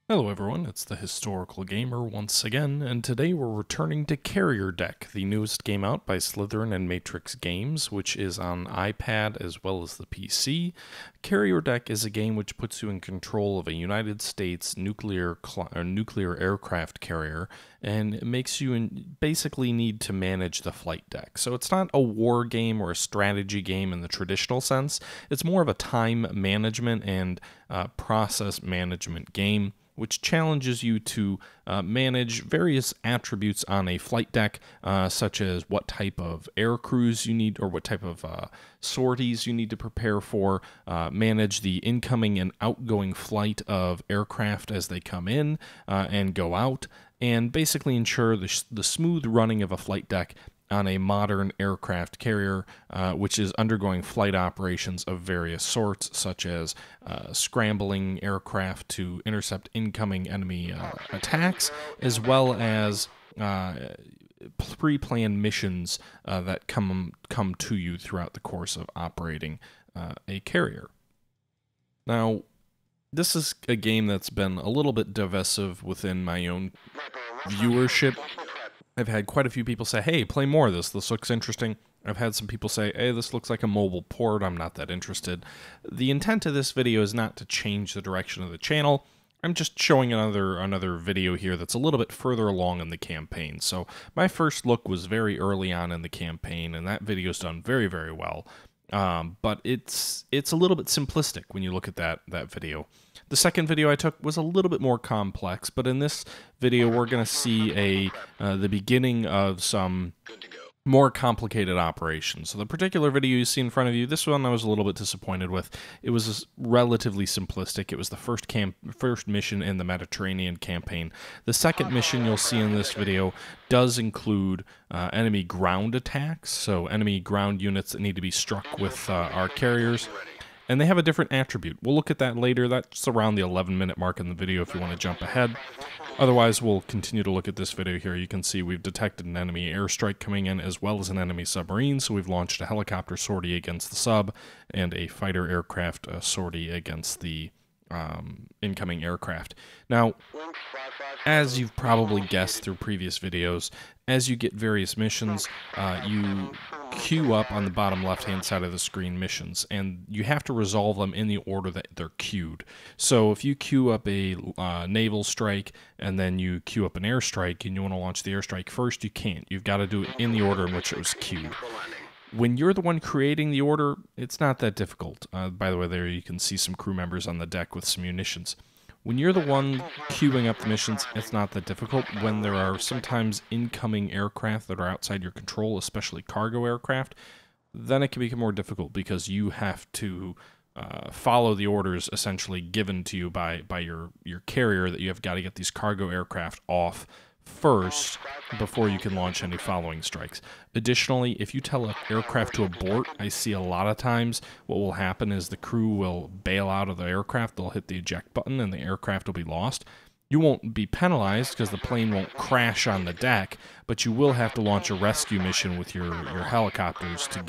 Hello everyone, it's the Historical Gamer once again, and today we're returning to Carrier Deck, the newest game out by Slitherine and Matrix Games, which is on iPad as well as the PC. Carrier Deck is a game which puts you in control of a United States nuclear aircraft carrier, and it makes you basically need to manage the flight deck. So it's not a war game or a strategy game in the traditional sense, it's more of a time management and process management game, which challenges you to manage various attributes on a flight deck, such as what type of air crews you need or what type of sorties you need to prepare for, manage the incoming and outgoing flight of aircraft as they come in and go out, and basically ensure the smooth running of a flight deck on a modern aircraft carrier, which is undergoing flight operations of various sorts, such as scrambling aircraft to intercept incoming enemy attacks, as well as pre-planned missions that come to you throughout the course of operating a carrier. Now, this is a game that's been a little bit divisive within my own viewership. I've had quite a few people say, hey, play more of this. This looks interesting. I've had some people say, hey, this looks like a mobile port. I'm not that interested. The intent of this video is not to change the direction of the channel. I'm just showing another video here that's a little bit further along in the campaign. So my first look was very early on in the campaign, and that video's done very, very well. But it's a little bit simplistic when you look at that video. The second video I took was a little bit more complex, but in this video we're going to see the beginning of some more complicated operations. So the particular video you see in front of you, this one I was a little bit disappointed with. It was relatively simplistic. It was the first mission in the Mediterranean campaign. The second mission you'll see in this video does include enemy ground attacks, so enemy ground units that need to be struck with our carriers. And they have a different attribute. We'll look at that later. That's around the 11-minute mark in the video if you want to jump ahead. Otherwise, we'll continue to look at this video here. You can see we've detected an enemy airstrike coming in as well as an enemy submarine, so we've launched a helicopter sortie against the sub and a fighter aircraft sortie against the incoming aircraft. Now, as you've probably guessed through previous videos, as you get various missions, you queue up on the bottom left-hand side of the screen missions, and you have to resolve them in the order that they're queued. So if you queue up a naval strike, and then you queue up an airstrike, and you want to launch the airstrike first, you can't. You've got to do it in the order in which it was queued. When you're the one creating the order, it's not that difficult. By the way, there you can see some crew members on the deck with some munitions. When you're the one queuing up the missions, it's not that difficult. When there are sometimes incoming aircraft that are outside your control, especially cargo aircraft, then it can become more difficult because you have to follow the orders essentially given to you by your carrier that you have got to get these cargo aircraft off first before you can launch any following strikes. Additionally, if you tell an aircraft to abort, I see a lot of times what will happen is the crew will bail out of the aircraft, they'll hit the eject button, and the aircraft will be lost. You won't be penalized because the plane won't crash on the deck, but you will have to launch a rescue mission with your helicopters to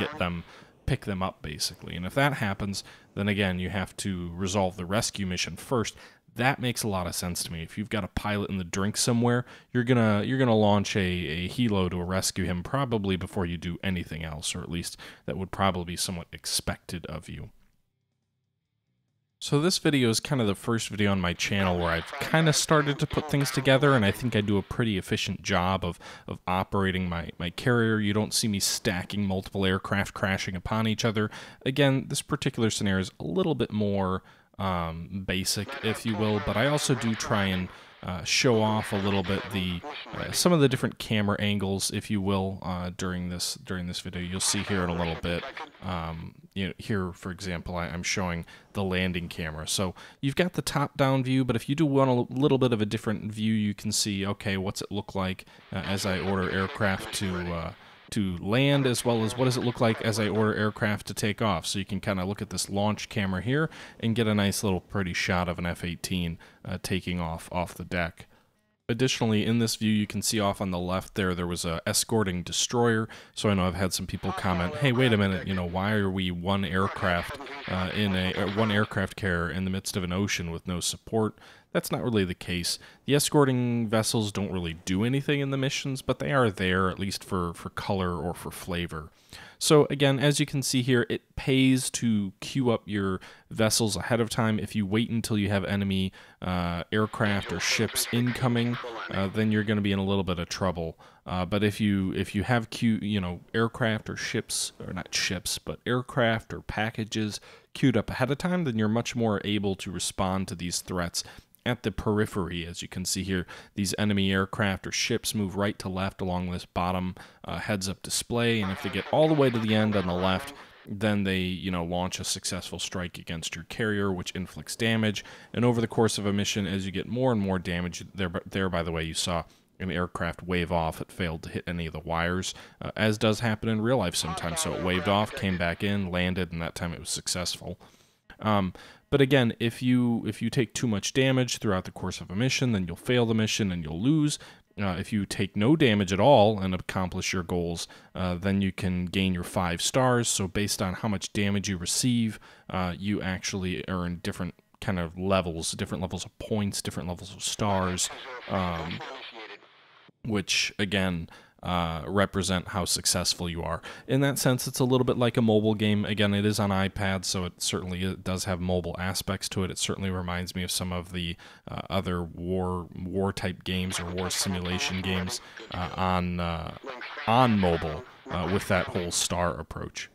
pick them up, basically. And if that happens, then again, you have to resolve the rescue mission first. That makes a lot of sense to me. If you've got a pilot in the drink somewhere, you're gonna launch a helo to rescue him probably before you do anything else, or at least that would probably be somewhat expected of you. So this video is kind of the first video on my channel where I've kind of started to put things together, and I think I do a pretty efficient job of operating my carrier. You don't see me stacking multiple aircraft crashing upon each other. Again, this particular scenario is a little bit more basic, if you will, but I also do try and show off a little bit some of the different camera angles, if you will, during this video. You'll see here in a little bit. Here, for example, I'm showing the landing camera. So you've got the top-down view, but if you do want a little bit of a different view, you can see, okay, what's it look like as I order aircraft to land, as well as what does it look like as I order aircraft to take off. So you can kind of look at this launch camera here and get a nice little pretty shot of an F-18 taking off the deck. Additionally, in this view, you can see off on the left there was a escorting destroyer. So I know I've had some people comment, hey, wait a minute, why are we one aircraft carrier in the midst of an ocean with no support? That's not really the case. The escorting vessels don't really do anything in the missions, but they are there at least for color or for flavor. So again, as you can see here, it pays to queue up your vessels ahead of time. If you wait until you have enemy aircraft or ships incoming, then you're going to be in a little bit of trouble. But if you have aircraft or ships, or not ships, but aircraft or packages queued up ahead of time, then you're much more able to respond to these threats at the periphery. As you can see here, these enemy aircraft or ships move right to left along this bottom heads-up display, and if they get all the way to the end on the left, then they, launch a successful strike against your carrier, which inflicts damage. And over the course of a mission, as you get more and more damage, there by the way, you saw an aircraft wave off. It failed to hit any of the wires, as does happen in real life sometimes. So it waved off, came back in, landed, and that time it was successful. But again, if you take too much damage throughout the course of a mission, then you'll fail the mission and you'll lose. If you take no damage at all and accomplish your goals, then you can gain your 5 stars. So based on how much damage you receive, you actually earn different kind of levels, different levels of points, different levels of stars, which again represent how successful you are. In that sense, it's a little bit like a mobile game. Again, it is on iPad, so it does have mobile aspects to it. It certainly reminds me of some of the other war type games or war simulation games on mobile with that whole star approach.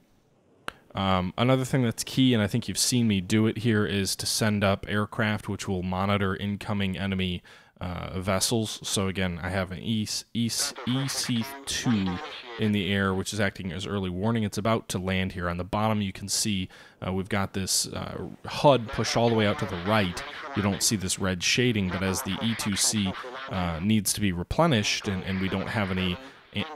Another thing that's key, and I think you've seen me do it here, is to send up aircraft which will monitor incoming enemy vessels. So again, I have an EC2 in the air, which is acting as early warning. It's about to land here. On the bottom, you can see we've got this HUD pushed all the way out to the right. You don't see this red shading, but as the E2C needs to be replenished and we don't have any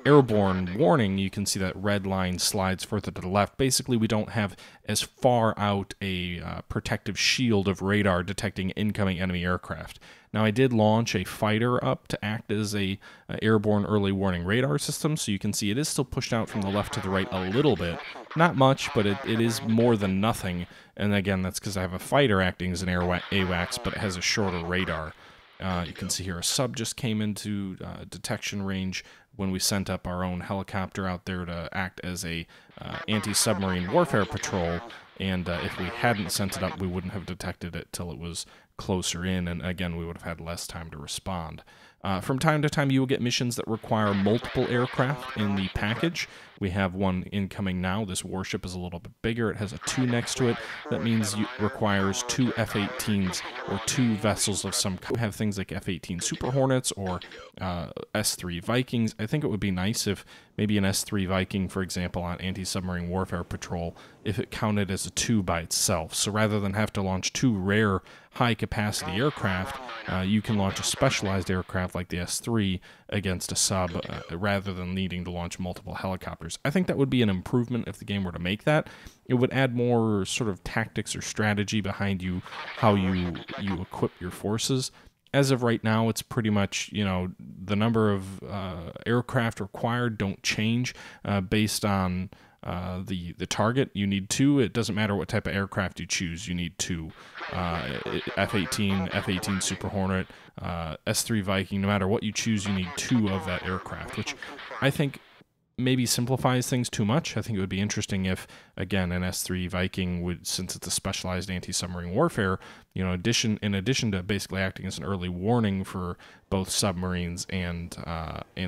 airborne warning, you can see that red line slides further to the left. Basically, we don't have as far out a protective shield of radar detecting incoming enemy aircraft. Now, I did launch a fighter up to act as a airborne early warning radar system, so you can see it is still pushed out from the left to the right a little bit. Not much, but it is more than nothing. And again, that's because I have a fighter acting as an AWACS, but it has a shorter radar. You can see here a sub just came into detection range when we sent up our own helicopter out there to act as a anti-submarine warfare patrol, and if we hadn't sent it up, we wouldn't have detected it till it was closer in, and again, we would have had less time to respond. From time to time, you will get missions that require multiple aircraft in the package. We have one incoming now. This warship is a little bit bigger. It has a 2 next to it. That means it requires 2 F-18s or 2 vessels of some kind. We have things like F-18 Super Hornets or S-3 Vikings. I think it would be nice if maybe an S-3 Viking, for example, on anti-submarine warfare patrol, if it counted as a 2 by itself. So rather than have to launch 2 rare high-capacity aircraft, you can launch a specialized aircraft like the S-3 against a sub rather than needing to launch multiple helicopters. I think that would be an improvement if the game were to make that. It would add more sort of tactics or strategy behind how you equip your forces. As of right now, it's pretty much, the number of aircraft required don't change based on the target. You need 2. It doesn't matter what type of aircraft you choose. You need 2. F-18, F-18 Super Hornet, S-3 Viking. No matter what you choose, you need 2 of that aircraft, which I think maybe simplifies things too much. I think it would be interesting if, again, an S-3 Viking would, since it's a specialized anti-submarine warfare, in addition to basically acting as an early warning for both submarines and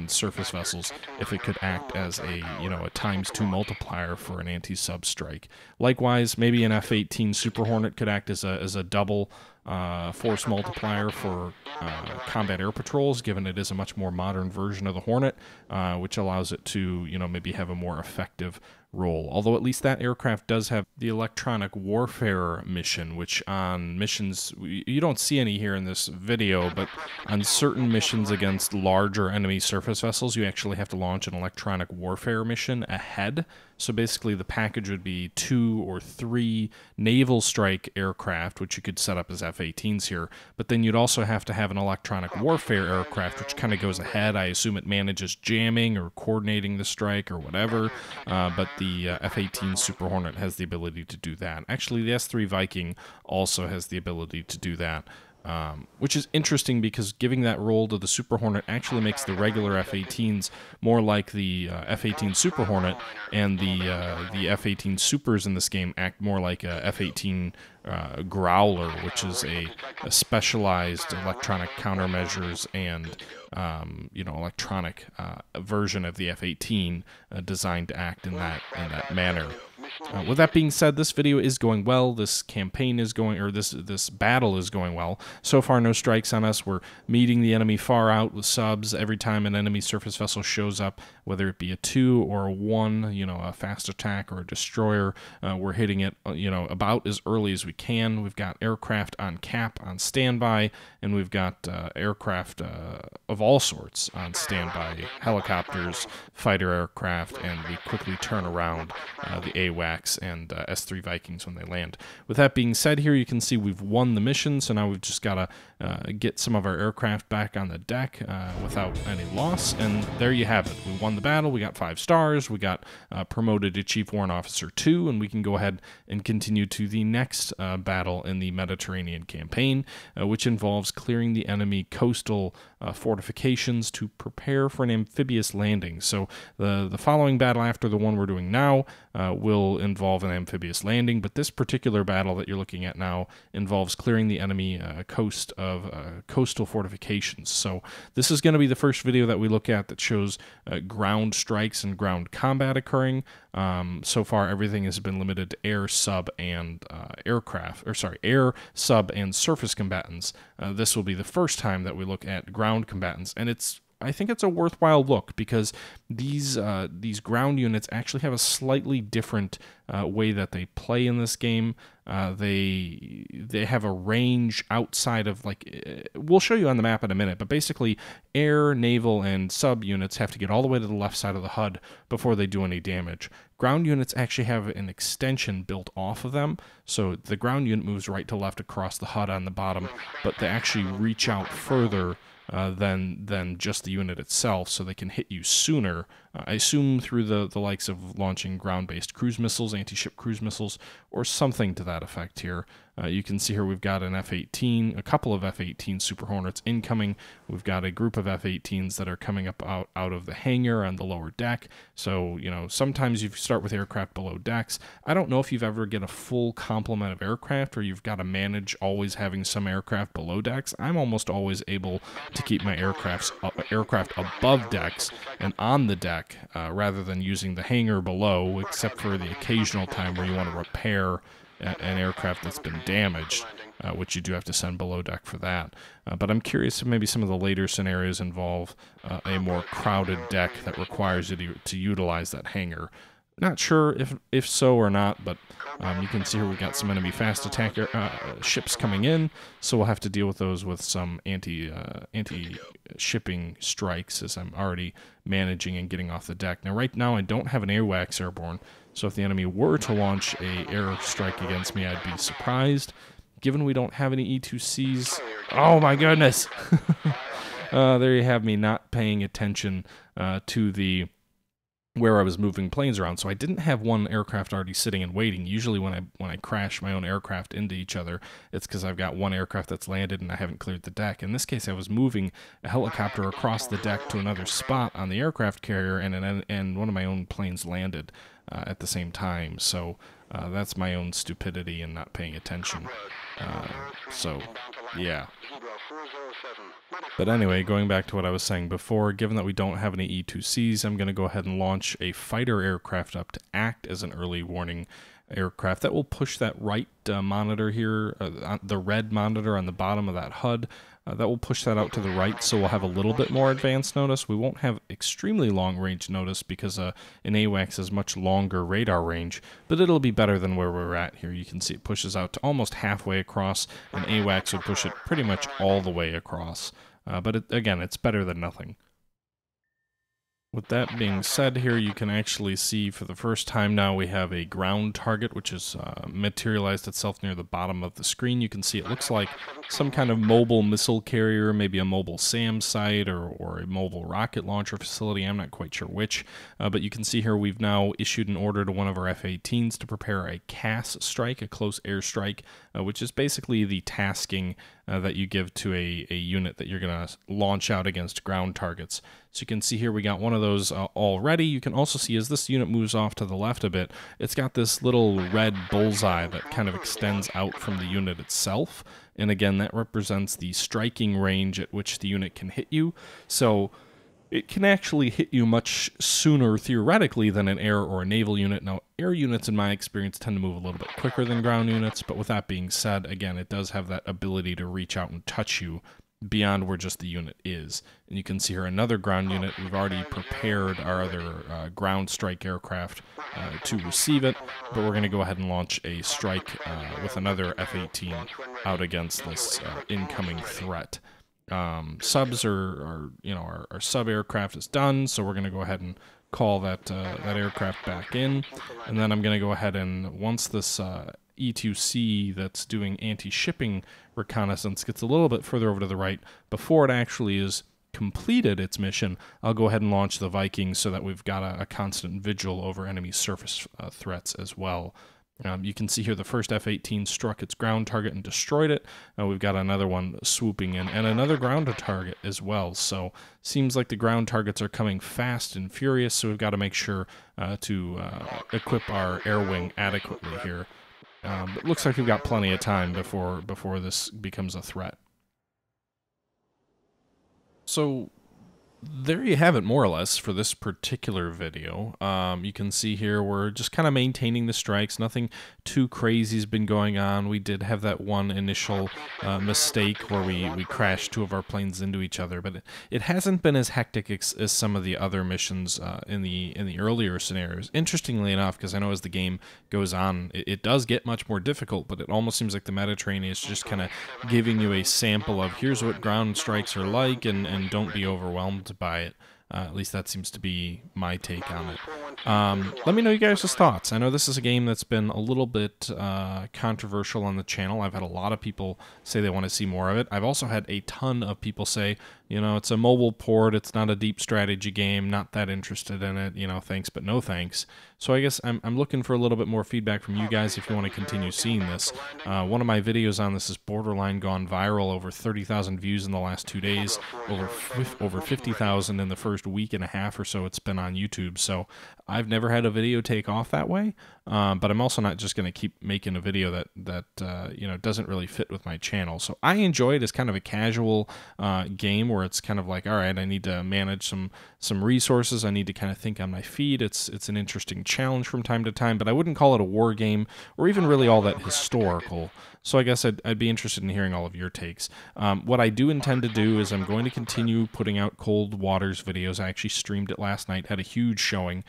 surface vessels, if it could act as a ×2 multiplier for an anti-sub strike. Likewise, maybe an F-18 Super Hornet could act as a double force multiplier for combat air patrols, given it is a much more modern version of the Hornet, which allows it to, maybe have a more effective role. Although at least that aircraft does have the electronic warfare mission, which on missions, you don't see any here in this video, but on certain missions against larger enemy surface vessels, you actually have to launch an electronic warfare mission ahead. So basically the package would be 2 or 3 naval strike aircraft, which you could set up as F-18s here, but then you'd also have to have an electronic warfare aircraft, which kind of goes ahead. I assume it manages jamming or coordinating the strike or whatever, but the F-18 Super Hornet has the ability to do that. Actually, the S-3 Viking also has the ability to do that. which is interesting because giving that role to the Super Hornet actually makes the regular F-18s more like the F-18 Super Hornet, and the F-18 Supers in this game act more like a F-18 Growler, which is a specialized electronic countermeasures and electronic version of the F-18 designed to act in that manner. With that being said, this video is going well. This campaign is going, or this battle is going well. So far, no strikes on us. We're meeting the enemy far out with subs. Every time an enemy surface vessel shows up, whether it be a 2 or a 1, a fast attack or a destroyer, we're hitting it, about as early as we can. We've got aircraft on cap, on standby, and we've got aircraft of all sorts on standby, helicopters, fighter aircraft, and we quickly turn around the AWACS and S3 Vikings when they land. With that being said, here you can see we've won the mission, so now we've just got to get some of our aircraft back on the deck without any loss, and there you have it. We won the battle, we got 5 stars, we got promoted to Chief Warrant Officer 2, and we can go ahead and continue to the next battle in the Mediterranean campaign, which involves clearing the enemy coastal fortifications to prepare for an amphibious landing. So the following battle after the one we're doing now will involve an amphibious landing, but this particular battle that you're looking at now involves clearing the enemy coast of coastal fortifications. So this is going to be the first video that we look at that shows ground strikes and ground combat occurring. So far, everything has been limited to air, sub, and air, sub, and surface combatants. This will be the first time that we look at ground combatants, and I think it's a worthwhile look because these ground units actually have a slightly different way that they play in this game. They have a range outside of, we'll show you on the map in a minute, but basically air, naval, and sub units have to get all the way to the left side of the HUD before they do any damage. Ground units actually have an extension built off of them, so the ground unit moves right to left across the HUD on the bottom, but they actually reach out further than just the unit itself, so they can hit you sooner. I assume through the likes of launching ground-based cruise missiles, anti-ship cruise missiles, or something to that effect here. You can see here we've got an F-18, a couple of F-18 Super Hornets incoming. We've got a group of F-18s that are coming up out of the hangar on the lower deck. So, sometimes you start with aircraft below decks. I don't know if you've ever get a full complement of aircraft or you've got to manage always having some aircraft below decks. I'm almost always able to keep my aircraft above decks and on the deck rather than using the hangar below, except for the occasional time where you want to repair an aircraft that's been damaged, which you do have to send below deck for that. But I'm curious if maybe some of the later scenarios involve a more crowded deck that requires you to utilize that hangar. Not sure if so or not, but you can see here we've got some enemy fast attack ships coming in, so we'll have to deal with those with some anti-shipping strikes as I'm already managing and getting off the deck. Now, right now, I don't have an AWACS airborne, so if the enemy were to launch a air strike against me, I'd be surprised. Given we don't have any E2Cs, oh my goodness! There you have me not paying attention to where I was moving planes around, so I didn't have one aircraft already sitting and waiting. Usually when I crash my own aircraft into each other, it's because I've got one aircraft that's landed and I haven't cleared the deck. In this case, I was moving a helicopter across the deck to another spot on the aircraft carrier, and one of my own planes landed at the same time. So that's my own stupidity and not paying attention. So, yeah. But anyway, going back to what I was saying before, given that we don't have any E2Cs, I'm going to go ahead and launch a fighter aircraft up to act as an early warning aircraft. That will push that right monitor here, the red monitor on the bottom of that HUD. That will push that out to the right, so we'll have a little bit more advanced notice. We won't have extremely long range notice because an AWACS has much longer radar range, but it'll be better than where we're at here. You can see it pushes out to almost halfway across, and AWACS would push it pretty much all the way across. But again, it's better than nothing. With that being said here, you can actually see for the first time now we have a ground target, which has materialized itself near the bottom of the screen. You can see it looks like some kind of mobile missile carrier, maybe a mobile SAM site or a mobile rocket launcher facility. I'm not quite sure which, but you can see here we've now issued an order to one of our F-18s to prepare a CAS strike, a close air strike, which is basically the tasking that you give to a unit that you're going to launch out against ground targets. So you can see here we got one of those already. You can also see as this unit moves off to the left a bit, it's got this little red bullseye that kind of extends out from the unit itself. And again, that represents the striking range at which the unit can hit you. So it can actually hit you much sooner, theoretically, than an air or a naval unit. Now, air units, in my experience, tend to move a little bit quicker than ground units, but with that being said, again, it does have that ability to reach out and touch you beyond where just the unit is. And you can see here another ground unit. We've already prepared our other ground strike aircraft to receive it, but we're going to go ahead and launch a strike with another F-18 out against this incoming threat. Subs our sub aircraft is done, so we're going to go ahead and call that aircraft back in, and then I'm going to go ahead and once this E2C that's doing anti-shipping reconnaissance gets a little bit further over to the right before it actually is completed its mission, I'll go ahead and launch the Vikings so that we've got a constant vigil over enemy surface threats as well. You can see here the first F-18 struck its ground target and destroyed it. We've got another one swooping in and another ground target as well. So seems like the ground targets are coming fast and furious, so we've got to make sure to equip our air wing adequately here. But looks like we've got plenty of time before this becomes a threat. So there you have it, more or less, for this particular video. You can see here we're just kind of maintaining the strikes. Nothing too crazy has been going on. We did have that one initial mistake where we crashed two of our planes into each other, but it hasn't been as hectic as some of the other missions in the earlier scenarios. Interestingly enough, because I know as the game goes on, it does get much more difficult, but it almost seems like the Mediterranean is just kind of giving you a sample of here's what ground strikes are like, and don't be overwhelmed by it. At least that seems to be my take on it. Let me know you guys' thoughts. I know this is a game that's been a little bit controversial on the channel. I've had a lot of people say they want to see more of it. I've also had a ton of people say, you know, it's a mobile port, it's not a deep strategy game, not that interested in it, you know, thanks but no thanks. So I guess I'm looking for a little bit more feedback from you guys if you want to continue seeing this. One of my videos on this is borderline gone viral, over 30,000 views in the last 2 days, over 50,000 in the first week and a half or so it's been on YouTube. So I've never had a video take off that way, but I'm also not just going to keep making a video that you know, doesn't really fit with my channel. So I enjoy it as kind of a casual game where it's kind of like, all right, I need to manage some resources. I need to kind of think on my feet. It's an interesting challenge from time to time, but I wouldn't call it a war game or even really all that historical. So I guess I'd be interested in hearing all of your takes. What I do intend to do is I'm going to continue putting out Cold Waters videos. I actually streamed it last night, had a huge showing.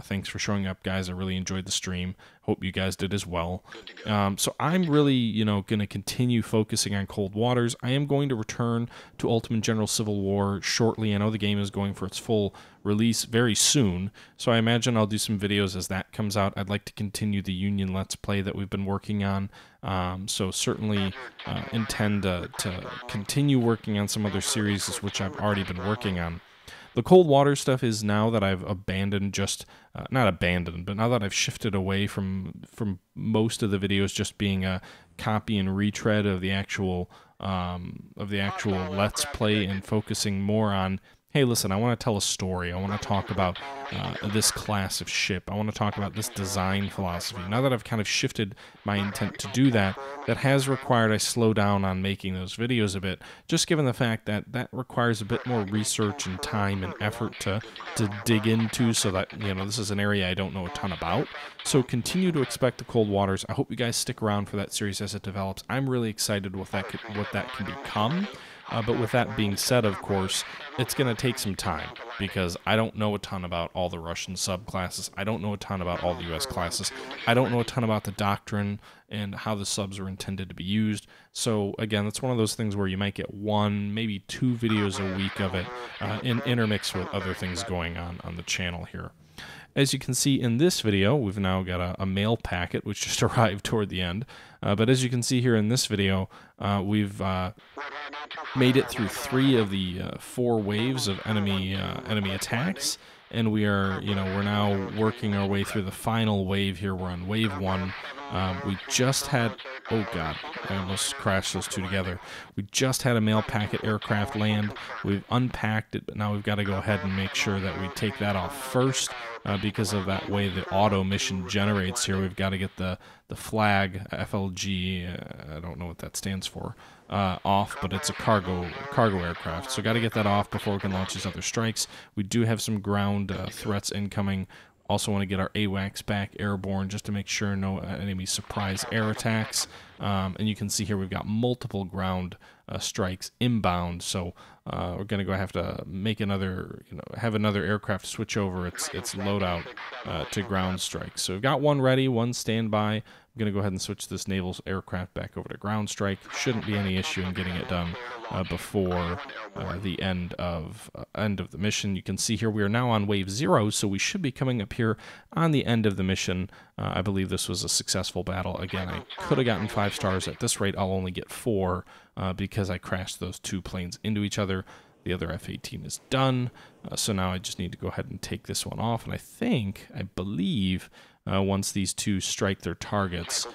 Thanks for showing up, guys. I really enjoyed the stream. Hope you guys did as well. So I'm really, you know, going to continue focusing on Cold Waters. I am going to return to Ultimate General Civil War shortly. I know the game is going for its full release very soon, so I imagine I'll do some videos as that comes out. I'd like to continue the Union Let's Play that we've been working on, so certainly intend to continue working on some other series which I've already been working on. The Cold Water stuff is now that I've abandoned not abandoned, but now that I've shifted away from most of the videos just being a copy and retread of the actual Let's Play and focusing more on, hey, listen, I want to tell a story. I want to talk about this class of ship. I want to talk about this design philosophy. Now that I've kind of shifted my intent to do that, that has required I slow down on making those videos a bit, just given the fact that that requires a bit more research and time and effort to dig into, so that, you know, this is an area I don't know a ton about. So continue to expect the Cold Waters. I hope you guys stick around for that series as it develops. I'm really excited what that can become. But with that being said, of course, it's going to take some time because I don't know a ton about all the Russian subclasses. I don't know a ton about all the U.S. classes. I don't know a ton about the doctrine and how the subs are intended to be used. So again, it's one of those things where you might get 1, maybe 2 videos a week of it, intermixed with other things going on the channel here. As you can see in this video, we've now got a mail packet which just arrived toward the end. But as you can see here in this video, we've made it through 3 of the 4 waves of enemy attacks, and we're now working our way through the final wave here. We're on wave 1. We just had, oh god, I almost crashed those 2 together. We just had a mail packet aircraft land. We've unpacked it, but now we've got to go ahead and make sure that we take that off first, because of that way the auto mission generates here. We've got to get the flag, FLG, I don't know what that stands for, off, but it's a cargo aircraft. So got to get that off before we can launch these other strikes. We do have some ground threats incoming. Also want to get our AWACS back airborne just to make sure no enemy surprise air attacks. And you can see here we've got multiple ground strikes inbound. So we're going to have to make another, have another aircraft switch over its loadout to ground strikes. So we've got 1 ready, 1 standby. I'm going to go ahead and switch this naval aircraft back over to ground strike. Shouldn't be any issue in getting it done before the end of the mission. You can see here we are now on wave 0, so we should be coming up here on the end of the mission. I believe this was a successful battle. Again, I could have gotten 5 stars. At this rate, I'll only get 4 because I crashed those 2 planes into each other. The other F-18 is done, so now I just need to go ahead and take this one off. And I believe, once these 2 strike their targets,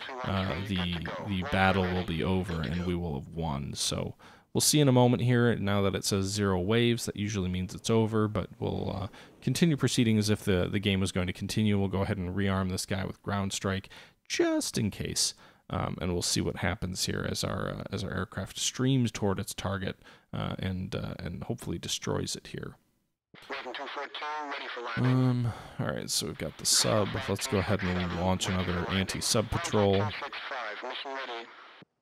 the battle will be over and we will have won. So we'll see in a moment here. Now that it says 0 waves, that usually means it's over, but we'll continue proceeding as if the game was going to continue. We'll go ahead and rearm this guy with ground strike just in case. And we'll see what happens here as our aircraft streams toward its target and hopefully destroys it here. All right, so we've got the sub. Let's go ahead and launch another anti-sub patrol.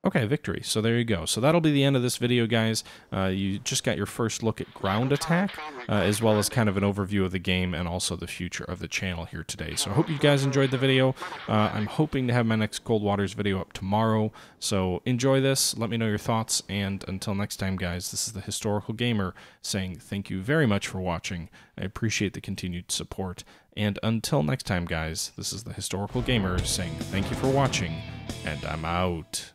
Okay, victory. So there you go. So that'll be the end of this video, guys. You just got your first look at ground attack, as well as kind of an overview of the game and also the future of the channel here today. So I hope you guys enjoyed the video. I'm hoping to have my next Cold Waters video up tomorrow. So enjoy this. Let me know your thoughts. And until next time, guys, this is the Historical Gamer saying thank you very much for watching. I appreciate the continued support. And until next time, guys, this is the Historical Gamer saying thank you for watching, and I'm out.